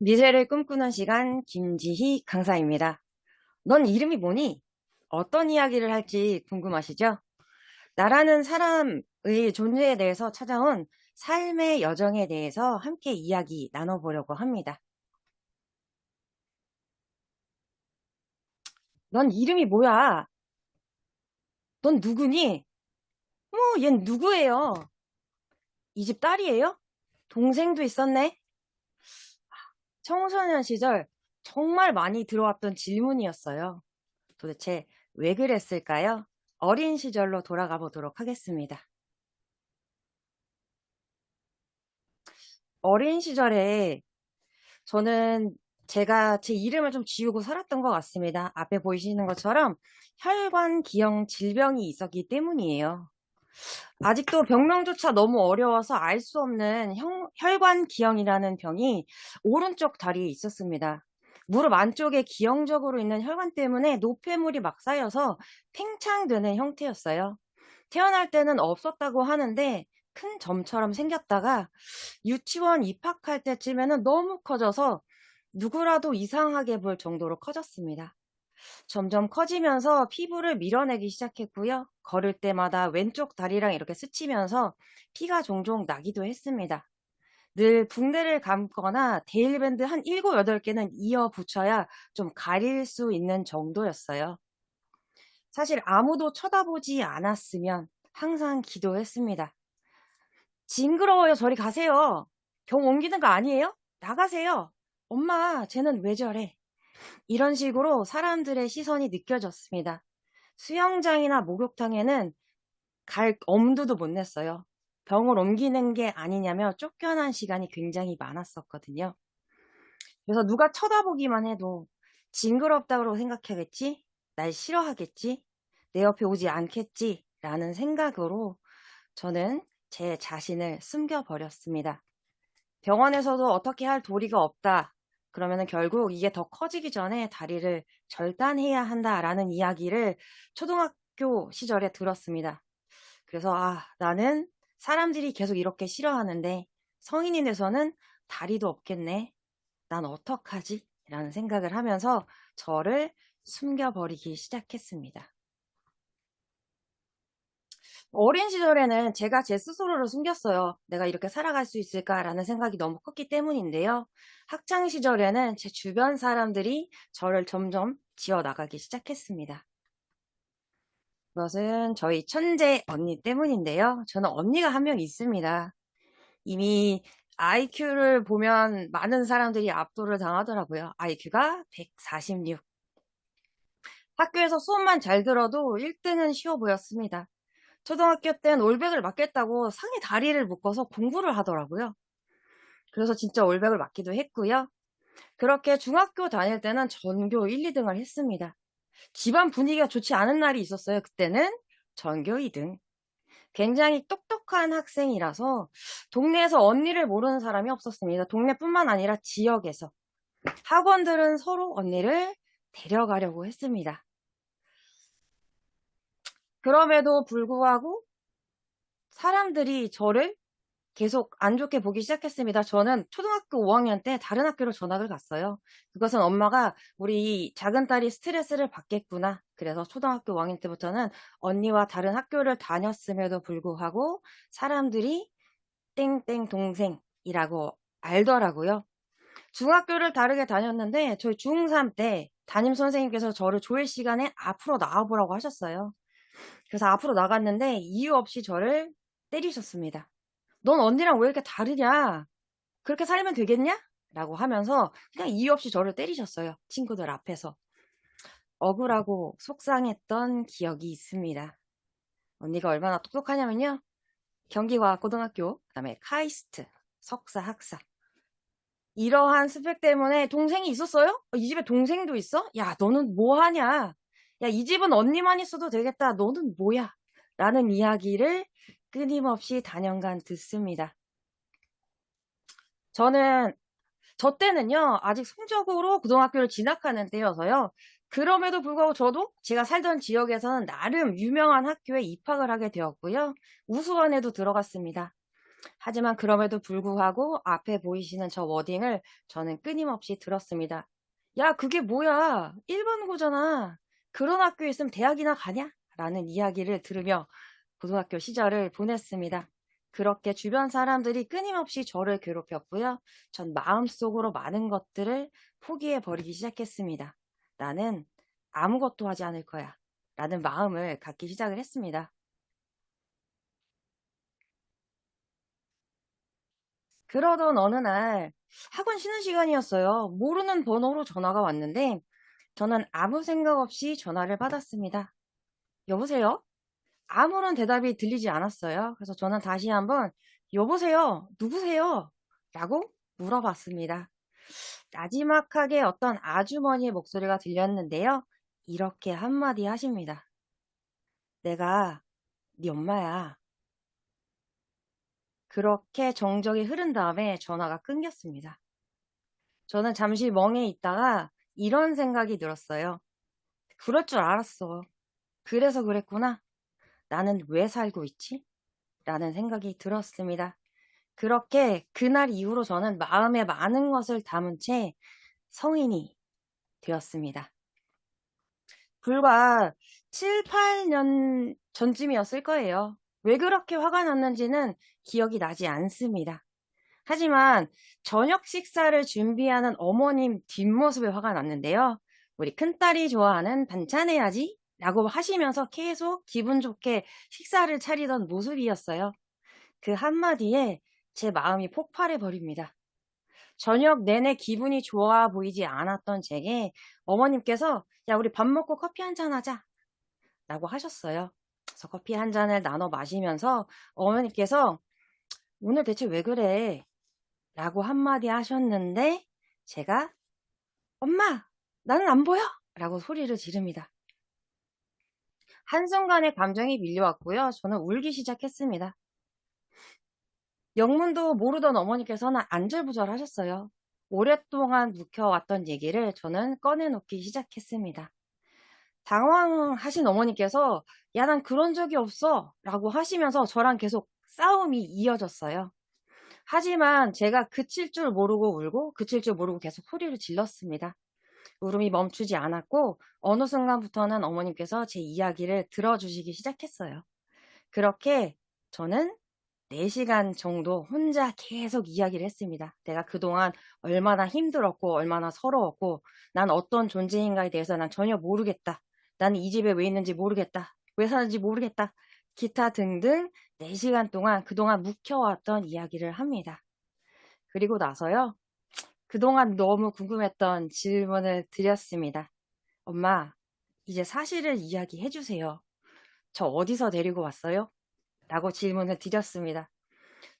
미래를 꿈꾸는 시간 김지희 강사입니다. 넌 이름이 뭐니? 어떤 이야기를 할지 궁금하시죠? 나라는 사람의 존재에 대해서 찾아온 삶의 여정에 대해서 함께 이야기 나눠보려고 합니다. 넌 이름이 뭐야? 넌 누구니? 얜 누구예요? 이 집 딸이에요? 동생도 있었네? 청소년 시절 정말 많이 들어왔던 질문이었어요. 도대체 왜 그랬을까요? 어린 시절로 돌아가 보도록 하겠습니다. 어린 시절에 저는 제가 제 이름을 좀 지우고 살았던 것 같습니다. 앞에 보이시는 것처럼 혈관 기형 질병이 있었기 때문이에요. 아직도 병명조차 너무 어려워서 알 수 없는 혈관 기형이라는 병이 오른쪽 다리에 있었습니다. 무릎 안쪽에 기형적으로 있는 혈관 때문에 노폐물이 막 쌓여서 팽창되는 형태였어요. 태어날 때는 없었다고 하는데 큰 점처럼 생겼다가 유치원 입학할 때쯤에는 너무 커져서 누구라도 이상하게 볼 정도로 커졌습니다. 점점 커지면서 피부를 밀어내기 시작했고요. 걸을 때마다 왼쪽 다리랑 이렇게 스치면서 피가 종종 나기도 했습니다. 늘 붕대를 감거나 데일밴드 한 7, 8개는 이어 붙여야 좀 가릴 수 있는 정도였어요. 사실 아무도 쳐다보지 않았으면 항상 기도했습니다. 징그러워요. 저리 가세요. 병 옮기는 거 아니에요? 나가세요. 엄마, 쟤는 왜 저래? 이런 식으로 사람들의 시선이 느껴졌습니다. 수영장이나 목욕탕에는 갈 엄두도 못 냈어요. 병을 옮기는 게 아니냐며 쫓겨난 시간이 굉장히 많았었거든요. 그래서 누가 쳐다보기만 해도 징그럽다고 생각하겠지? 날 싫어하겠지? 내 옆에 오지 않겠지? 라는 생각으로 저는 제 자신을 숨겨버렸습니다. 병원에서도 어떻게 할 도리가 없다. 그러면은 결국 이게 더 커지기 전에 다리를 절단해야 한다라는 이야기를 초등학교 시절에 들었습니다. 그래서 나는 사람들이 계속 이렇게 싫어하는데 성인이 돼서는 다리도 없겠네. 난 어떡하지? 라는 생각을 하면서 저를 숨겨버리기 시작했습니다. 어린 시절에는 제가 제 스스로를 숨겼어요. 내가 이렇게 살아갈 수 있을까라는 생각이 너무 컸기 때문인데요. 학창 시절에는 제 주변 사람들이 저를 점점 지어나가기 시작했습니다. 그것은 저희 천재 언니 때문인데요. 저는 언니가 한 명 있습니다. 이미 IQ를 보면 많은 사람들이 압도를 당하더라고요. IQ가 146. 학교에서 수업만 잘 들어도 1등은 쉬워 보였습니다. 초등학교 땐 올백을 맞겠다고 상에 다리를 묶어서 공부를 하더라고요. 그래서 진짜 올백을 맞기도 했고요. 그렇게 중학교 다닐 때는 전교 1, 2등을 했습니다. 집안 분위기가 좋지 않은 날이 있었어요. 그때는 전교 2등. 굉장히 똑똑한 학생이라서 동네에서 언니를 모르는 사람이 없었습니다. 동네뿐만 아니라 지역에서. 학원들은 서로 언니를 데려가려고 했습니다. 그럼에도 불구하고 사람들이 저를 계속 안 좋게 보기 시작했습니다. 저는 초등학교 5학년 때 다른 학교로 전학을 갔어요. 그것은 엄마가 우리 작은 딸이 스트레스를 받겠구나. 그래서 초등학교 5학년 때부터는 언니와 다른 학교를 다녔음에도 불구하고 사람들이 땡땡 동생이라고 알더라고요. 중학교를 다르게 다녔는데 저희 중3 때 담임 선생님께서 저를 조회 시간에 앞으로 나와보라고 하셨어요. 그래서 앞으로 나갔는데 이유 없이 저를 때리셨습니다. 넌 언니랑 왜 이렇게 다르냐? 그렇게 살면 되겠냐? 라고 하면서 그냥 이유 없이 저를 때리셨어요. 친구들 앞에서. 억울하고 속상했던 기억이 있습니다. 언니가 얼마나 똑똑하냐면요. 경기과학고등학교, 그다음에 카이스트, 석사, 학사. 이러한 스펙 때문에 동생이 있었어요? 이 집에 동생도 있어? 야, 너는 뭐 하냐? 야, 이 집은 언니만 있어도 되겠다. 너는 뭐야? 라는 이야기를 끊임없이 단연간 듣습니다. 저 때는요, 아직 성적으로 고등학교를 진학하는 때여서요. 그럼에도 불구하고 저도 제가 살던 지역에서는 나름 유명한 학교에 입학을 하게 되었고요. 우수반에도 들어갔습니다. 하지만 그럼에도 불구하고 앞에 보이시는 저 워딩을 저는 끊임없이 들었습니다. 야, 그게 뭐야? 1번고잖아. 그런 학교에 있으면 대학이나 가냐? 라는 이야기를 들으며 고등학교 시절을 보냈습니다. 그렇게 주변 사람들이 끊임없이 저를 괴롭혔고요. 전 마음속으로 많은 것들을 포기해 버리기 시작했습니다. 나는 아무것도 하지 않을 거야. 라는 마음을 갖기 시작을 했습니다. 그러던 어느 날 학원 쉬는 시간이었어요. 모르는 번호로 전화가 왔는데 저는 아무 생각 없이 전화를 받았습니다. 여보세요? 아무런 대답이 들리지 않았어요. 그래서 저는 다시 한번 여보세요? 누구세요? 라고 물어봤습니다. 나지막하게 어떤 아주머니의 목소리가 들렸는데요. 이렇게 한마디 하십니다. 내가 네 엄마야. 그렇게 정적이 흐른 다음에 전화가 끊겼습니다. 저는 잠시 멍해 있다가 이런 생각이 들었어요. 그럴 줄 알았어. 그래서 그랬구나. 나는 왜 살고 있지? 라는 생각이 들었습니다. 그렇게 그날 이후로 저는 마음에 많은 것을 담은 채 성인이 되었습니다. 불과 7, 8년 전쯤이었을 거예요. 왜 그렇게 화가 났는지는 기억이 나지 않습니다. 하지만 저녁 식사를 준비하는 어머님 뒷모습에 화가 났는데요. 우리 큰딸이 좋아하는 반찬 해야지 라고 하시면서 계속 기분 좋게 식사를 차리던 모습이었어요. 그 한마디에 제 마음이 폭발해 버립니다. 저녁 내내 기분이 좋아 보이지 않았던 제게 어머님께서 야, 우리 밥 먹고 커피 한잔 하자 라고 하셨어요. 그래서 커피 한 잔을 나눠 마시면서 어머니께서 오늘 대체 왜 그래? 라고 한마디 하셨는데 제가 엄마 나는 안 보여 라고 소리를 지릅니다. 한순간에 감정이 밀려왔고요. 저는 울기 시작했습니다. 영문도 모르던 어머니께서는 안절부절하셨어요. 오랫동안 묵혀왔던 얘기를 저는 꺼내놓기 시작했습니다. 당황하신 어머니께서 야, 난 그런 적이 없어 라고 하시면서 저랑 계속 싸움이 이어졌어요. 하지만 제가 그칠 줄 모르고 울고 그칠 줄 모르고 계속 소리를 질렀습니다. 울음이 멈추지 않았고 어느 순간부터는 어머님께서 제 이야기를 들어주시기 시작했어요. 그렇게 저는 4시간 정도 혼자 계속 이야기를 했습니다. 내가 그동안 얼마나 힘들었고 얼마나 서러웠고 난 어떤 존재인가에 대해서 난 전혀 모르겠다. 나는 이 집에 왜 있는지 모르겠다. 왜 사는지 모르겠다. 기타 등등 4시간 동안 그동안 묵혀왔던 이야기를 합니다. 그리고 나서요. 그동안 너무 궁금했던 질문을 드렸습니다. 엄마, 이제 사실을 이야기해 주세요. 저 어디서 데리고 왔어요? 라고 질문을 드렸습니다.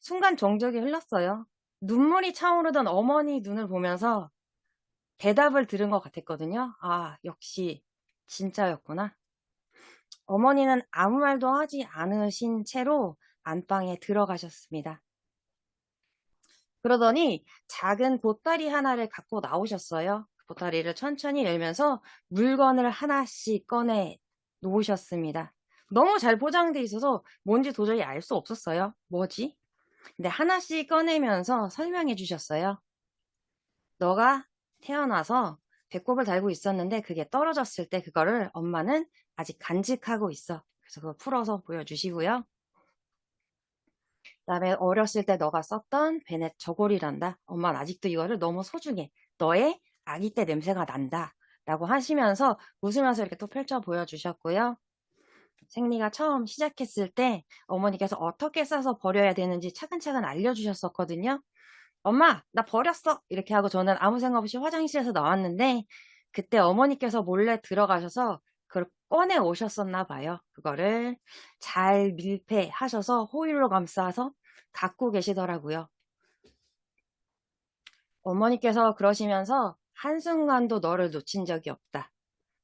순간 정적이 흘렀어요. 눈물이 차오르던 어머니 눈을 보면서 대답을 들은 것 같았거든요. 아, 역시 진짜였구나. 어머니는 아무 말도 하지 않으신 채로 안방에 들어가셨습니다. 그러더니 작은 보따리 하나를 갖고 나오셨어요. 그 보따리를 천천히 열면서 물건을 하나씩 꺼내 놓으셨습니다. 너무 잘 포장돼 있어서 뭔지 도저히 알 수 없었어요. 뭐지? 근데 하나씩 꺼내면서 설명해 주셨어요. 너가 태어나서 배꼽을 달고 있었는데 그게 떨어졌을 때 그거를 엄마는 아직 간직하고 있어. 그래서 그거 풀어서 보여주시고요. 그다음에 어렸을 때 너가 썼던 베넷 저고리란다. 엄마는 아직도 이거를 너무 소중해. 너의 아기 때 냄새가 난다. 라고 하시면서 웃으면서 이렇게 또 펼쳐 보여주셨고요. 생리가 처음 시작했을 때 어머니께서 어떻게 싸서 버려야 되는지 차근차근 알려주셨었거든요. 엄마, 나 버렸어! 이렇게 하고 저는 아무 생각 없이 화장실에서 나왔는데 그때 어머니께서 몰래 들어가셔서 그걸 꺼내 오셨었나 봐요. 그거를 잘 밀폐하셔서 호일로 감싸서 갖고 계시더라고요. 어머니께서 그러시면서 한순간도 너를 놓친 적이 없다.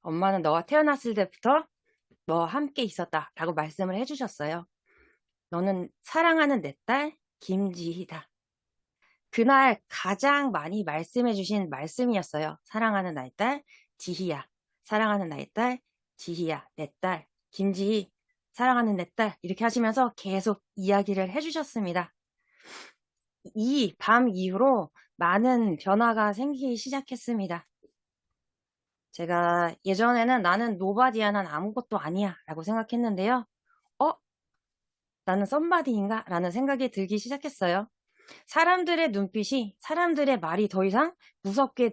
엄마는 너가 태어났을 때부터 너와 함께 있었다. 라고 말씀을 해주셨어요. 너는 사랑하는 내 딸 김지희다. 그날 가장 많이 말씀해 주신 말씀이었어요. 사랑하는 나의 딸 지희야. 사랑하는 나의 딸 지희야. 내 딸 김지희. 사랑하는 내 딸. 이렇게 하시면서 계속 이야기를 해주셨습니다. 이 밤 이후로 많은 변화가 생기기 시작했습니다. 제가 예전에는 나는 노바디야, 난 아무것도 아니야 라고 생각했는데요. 나는 썸바디인가? 라는 생각이 들기 시작했어요. 사람들의 눈빛이, 사람들의 말이 더 이상 무섭게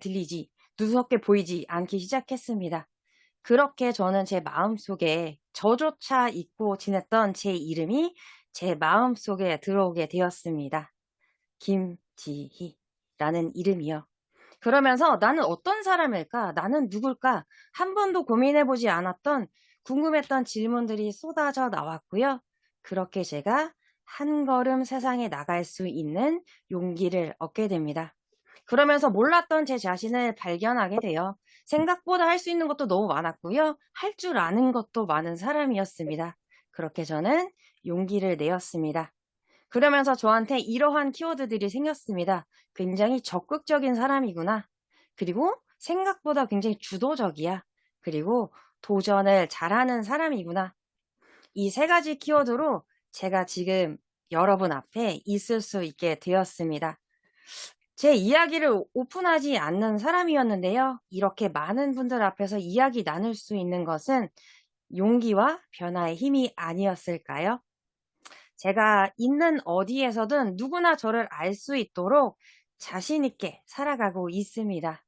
보이지 않기 시작했습니다. 그렇게 저는 제 마음속에 저조차 잊고 지냈던 제 이름이 제 마음속에 들어오게 되었습니다. 김지희라는 이름이요. 그러면서 나는 어떤 사람일까? 나는 누굴까? 한 번도 고민해보지 않았던 궁금했던 질문들이 쏟아져 나왔고요. 그렇게 제가 한 걸음 세상에 나갈 수 있는 용기를 얻게 됩니다. 그러면서 몰랐던 제 자신을 발견하게 돼요. 생각보다 할 수 있는 것도 너무 많았고요. 할 줄 아는 것도 많은 사람이었습니다. 그렇게 저는 용기를 내었습니다. 그러면서 저한테 이러한 키워드들이 생겼습니다. 굉장히 적극적인 사람이구나. 그리고 생각보다 굉장히 주도적이야. 그리고 도전을 잘하는 사람이구나. 이 세 가지 키워드로 제가 지금 여러분 앞에 있을 수 있게 되었습니다. 제 이야기를 오픈하지 않는 사람이었는데요. 이렇게 많은 분들 앞에서 이야기 나눌 수 있는 것은 용기와 변화의 힘이 아니었을까요? 제가 있는 어디에서든 누구나 저를 알 수 있도록 자신 있게 살아가고 있습니다.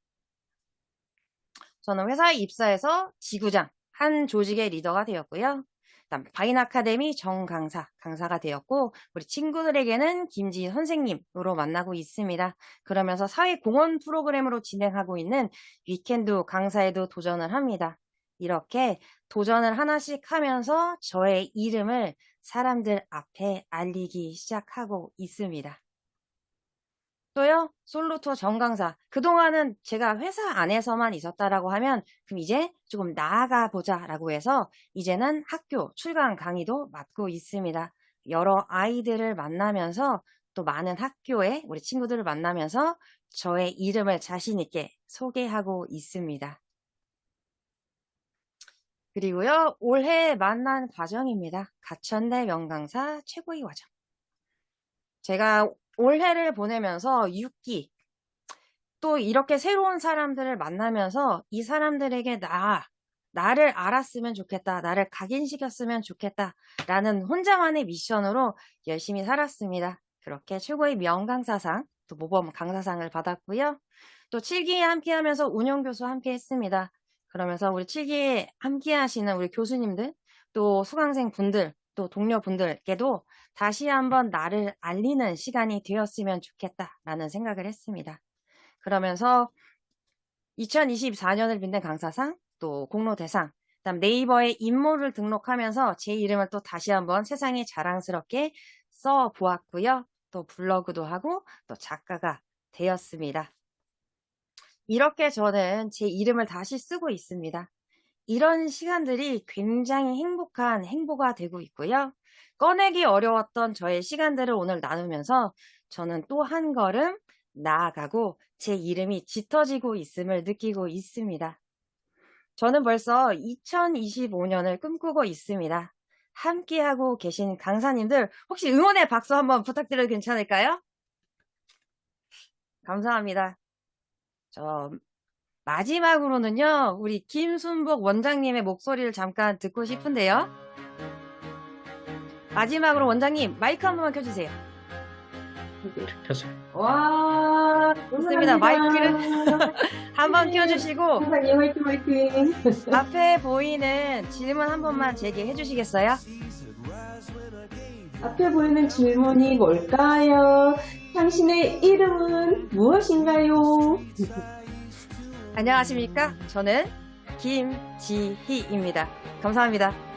저는 회사에 입사해서 지구장, 한 조직의 리더가 되었고요. 그다음 바인 아카데미 강사가 되었고, 우리 친구들에게는 김지희 선생님으로 만나고 있습니다. 그러면서 사회공헌 프로그램으로 진행하고 있는 위켄드 강사에도 도전을 합니다. 이렇게 도전을 하나씩 하면서 저의 이름을 사람들 앞에 알리기 시작하고 있습니다. 또요, 솔로투어 전강사. 그동안은 제가 회사 안에서만 있었다라고 하면, 그럼 이제 조금 나아가 보자라고 해서, 이제는 학교 출강 강의도 맡고 있습니다. 여러 아이들을 만나면서, 또 많은 학교에 우리 친구들을 만나면서 저의 이름을 자신있게 소개하고 있습니다. 그리고요, 올해 만난 과정입니다. 가천대 명강사 최고의 과정. 제가 올해를 보내면서 6기, 또 이렇게 새로운 사람들을 만나면서 이 사람들에게 나를 알았으면 좋겠다, 나를 각인시켰으면 좋겠다 라는 혼자만의 미션으로 열심히 살았습니다. 그렇게 최고의 명강사상, 또 모범 강사상을 받았고요. 또 7기에 함께하면서 운영교수 함께 했습니다. 그러면서 우리 7기에 함께 하시는 우리 교수님들, 또 수강생 분들, 또 동료분들께도 다시 한번 나를 알리는 시간이 되었으면 좋겠다라는 생각을 했습니다. 그러면서 2024년을 빛낸 강사상, 또 공로대상, 그다음 네이버에 인모를 등록하면서 제 이름을 또 다시 한번 세상에 자랑스럽게 써보았고요. 또 블로그도 하고 또 작가가 되었습니다. 이렇게 저는 제 이름을 다시 쓰고 있습니다. 이런 시간들이 굉장히 행복한 행보가 되고 있고요. 꺼내기 어려웠던 저의 시간들을 오늘 나누면서 저는 또 한 걸음 나아가고 제 이름이 짙어지고 있음을 느끼고 있습니다. 저는 벌써 2025년을 꿈꾸고 있습니다. 함께하고 계신 강사님들 혹시 응원의 박수 한번 부탁드려도 괜찮을까요? 감사합니다. 마지막으로는요, 우리 김순복 원장님의 목소리를 잠깐 듣고 싶은데요. 마지막으로 원장님, 마이크 한 번만 켜주세요. 이렇게 켜세요. 와, 좋습니다. 마이크를 한번 켜주시고, 원장님 화이팅! 앞에 보이는 질문 한 번만 제기해 주시겠어요? 앞에 보이는 질문이 뭘까요? 당신의 이름은 무엇인가요? 안녕하십니까? 저는 김지희입니다. 감사합니다.